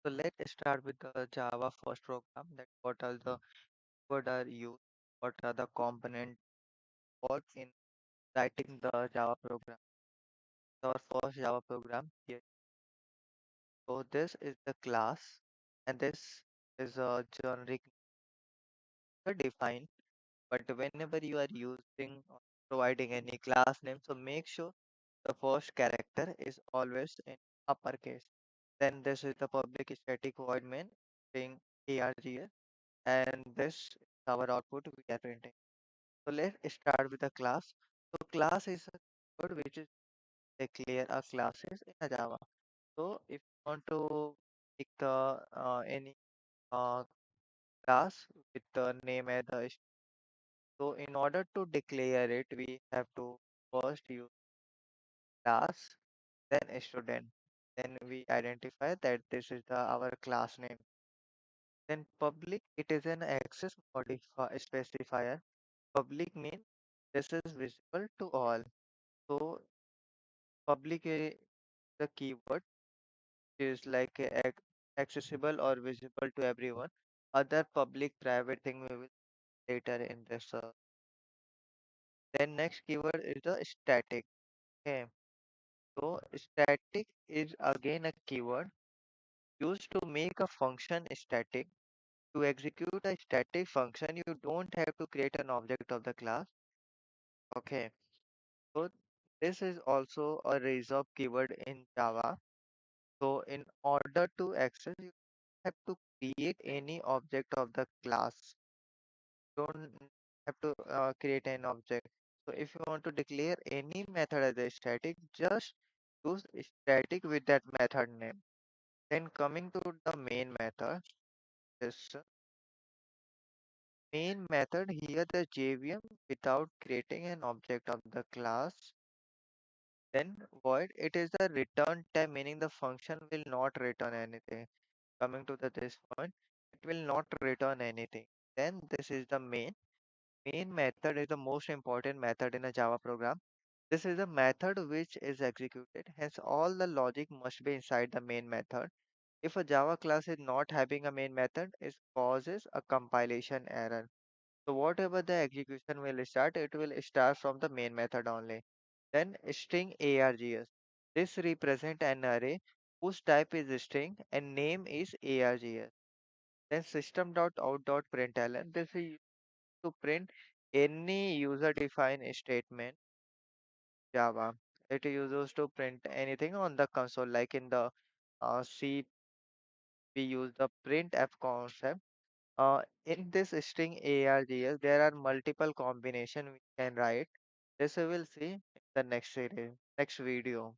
So let's start with the Java first program. That what are used, what are the components involved in writing the Java program. Our first Java program here. So this is the class, and this is a generic defined. But whenever you are using or providing any class name, so make sure the first character is always in uppercase. Then this is the public static void main string args, and this is our output we are printing. So let's start with the class. So class is a code which is declare a classes in a Java. So if you want to pick the any uh, class with the name as the so in order to declare it, we have to first use class, then a student. Then we identify that this is our class name. Then public, it is an access specifier. Public means this is visible to all. So public the keyword is like accessible or visible to everyone. Other public private thing we will later in this. Then next keyword is the static. Okay. So static is again a keyword used to make a function static. To execute a static function, you don't have to create an object of the class. Okay. So this is also a reserve keyword in Java. So in order to access, you have to create any object of the class. Don't have to create an object. So if you want to declare any method as a static, just use static with that method name. Then coming to the main method, this main method here the JVM without creating an object of the class. Then void it is the return type meaning the function will not return anything. Coming to this point, it will not return anything. Then this is the main method is the most important method in a Java program. This is the method which is executed. Hence, all the logic must be inside the main method. If a Java class is not having a main method, it causes a compilation error. So whatever the execution will start, it will start from the main method only. Then string args. This represent an array whose type is string and name is args. Then system.out.println. This is used to print any user-defined statement Java. It uses to print anything on the console, like in the C, we use the printf concept. In this string args, there are multiple combination we can write. This we will see in the next series, next video.